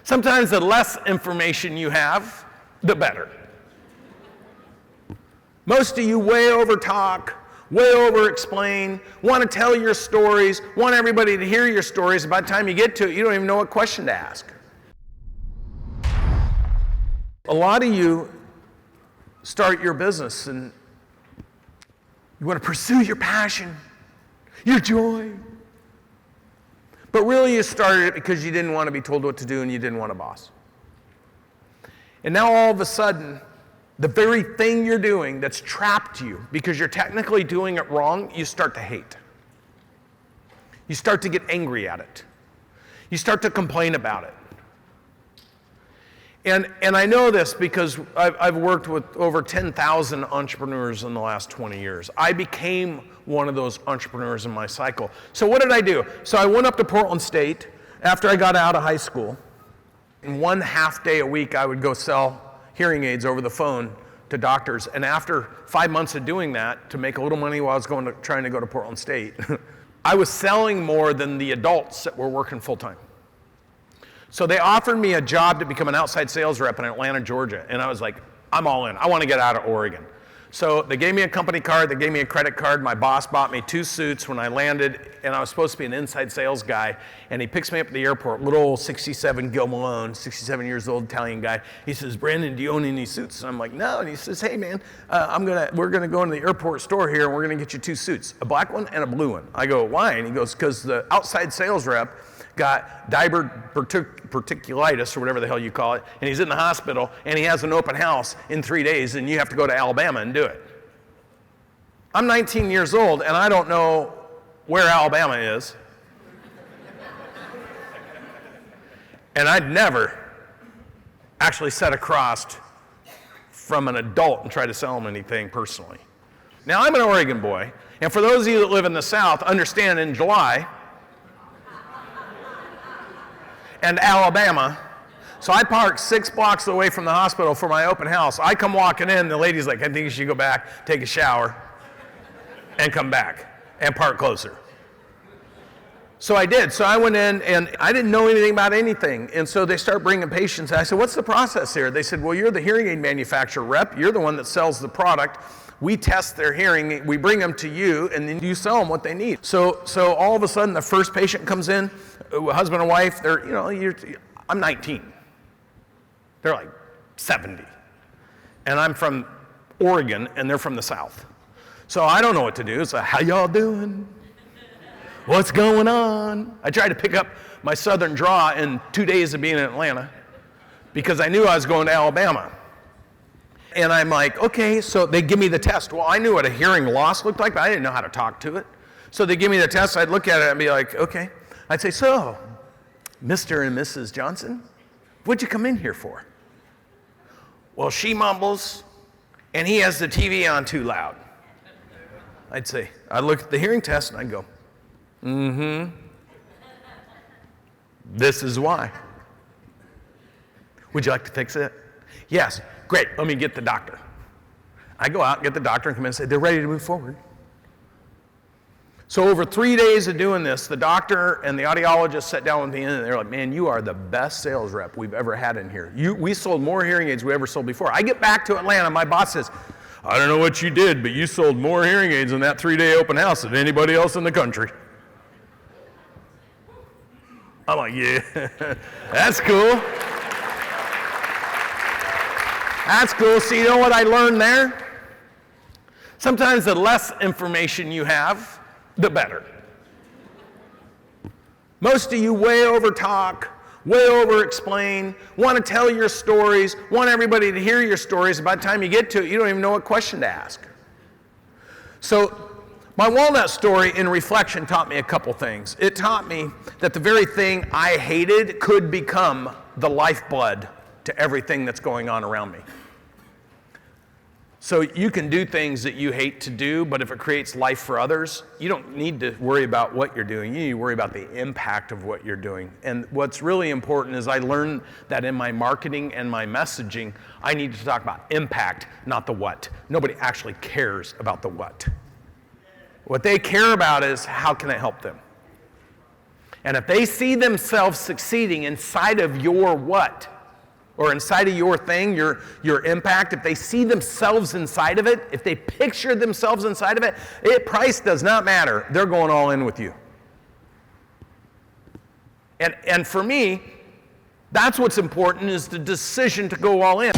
Sometimes the less information you have, the better. Most of you way over talk, way over explain, want to tell your stories, want everybody to hear your stories. By the time you get to it, you don't even know what question to ask. A lot of you start your business and you want to pursue your passion, your joy. But really you started it because you didn't want to be told what to do and you didn't want a boss. And now all of a sudden, the very thing you're doing that's trapped you because you're technically doing it wrong, you start to hate. You start to get angry at it. You start to complain about it. And I know this because I've worked with over 10,000 entrepreneurs in the last 20 years. I became one of those entrepreneurs in my cycle. So what did I do? So I went up to Portland State after I got out of high school. And 1/2 day a week I would go sell hearing aids over the phone to doctors. And after 5 months of doing that, to make a little money while I was trying to go to Portland State, I was selling more than the adults that were working full time. So they offered me a job to become an outside sales rep in Atlanta, Georgia. And I was like, I'm all in. I want to get out of Oregon. So they gave me a company card. They gave me a credit card. My boss bought me 2 suits when I landed. And I was supposed to be an inside sales guy. And he picks me up at the airport, little old 67 Gil Malone, 67 years old Italian guy. He says, Brandon, do you own any suits? And I'm like, no. And he says, hey, man, we're going to go into the airport store here and we're going to get you 2 suits, a black one and a blue one. I go, why? And he goes, because the outside sales rep got diverticulitis or whatever the hell you call it, and he's in the hospital, and he has an open house in 3 days, and you have to go to Alabama and do it. I'm 19 years old, and I don't know where Alabama is. And I'd never actually sat across from an adult and tried to sell him anything personally. Now, I'm an Oregon boy, and for those of you that live in the South, understand in July, and Alabama. So I parked 6 blocks away from the hospital for my open house. I come walking in, the lady's like, I think you should go back, take a shower, and come back, and park closer. So I did. So I went in, and I didn't know anything about anything. And so they start bringing patients. I said, what's the process here? They said, well, you're the hearing aid manufacturer rep. You're the one that sells the product. We test their hearing, we bring them to you, and then you sell them what they need. So all of a sudden, the first patient comes in, husband and wife, I'm 19. They're like 70. And I'm from Oregon, and they're from the South. So I don't know what to do. So how y'all doing? What's going on? I tried to pick up my Southern draw in 2 days of being in Atlanta because I knew I was going to Alabama. And I'm like, okay, so they give me the test. Well, I knew what a hearing loss looked like, but I didn't know how to talk to it. So they give me the test. I'd look at it and be like, okay. I'd say, so, Mr. and Mrs. Johnson, what'd you come in here for? Well, she mumbles, and he has the TV on too loud. I'd say, I'd look at the hearing test, and I'd go, this is why. Would you like to fix it? Yes. Great, let me get the doctor. I go out, get the doctor, and come in and say, they're ready to move forward. So over 3 days of doing this, the doctor and the audiologist sat down with me, and they're like, man, you are the best sales rep we've ever had in here. We sold more hearing aids we ever sold before. I get back to Atlanta, my boss says, I don't know what you did, but you sold more hearing aids in that 3-day open house than anybody else in the country. I'm like, yeah, that's cool. That's cool. So you know what I learned there? Sometimes the less information you have, the better. Most of you way over talk, way over explain, want to tell your stories, want everybody to hear your stories. By the time you get to it, you don't even know what question to ask. So my walnut story in reflection taught me a couple things. It taught me that the very thing I hated could become the lifeblood to everything that's going on around me. So you can do things that you hate to do, but if it creates life for others, you don't need to worry about what you're doing. You need to worry about the impact of what you're doing. And what's really important is I learned that in my marketing and my messaging, I need to talk about impact, not the what. Nobody actually cares about the what. What they care about is how can I help them? And if they see themselves succeeding inside of your what? Or inside of your thing, your impact, if they see themselves inside of it, if they picture themselves inside of it, price does not matter. They're going all in with you. And for me, that's what's important, is the decision to go all in.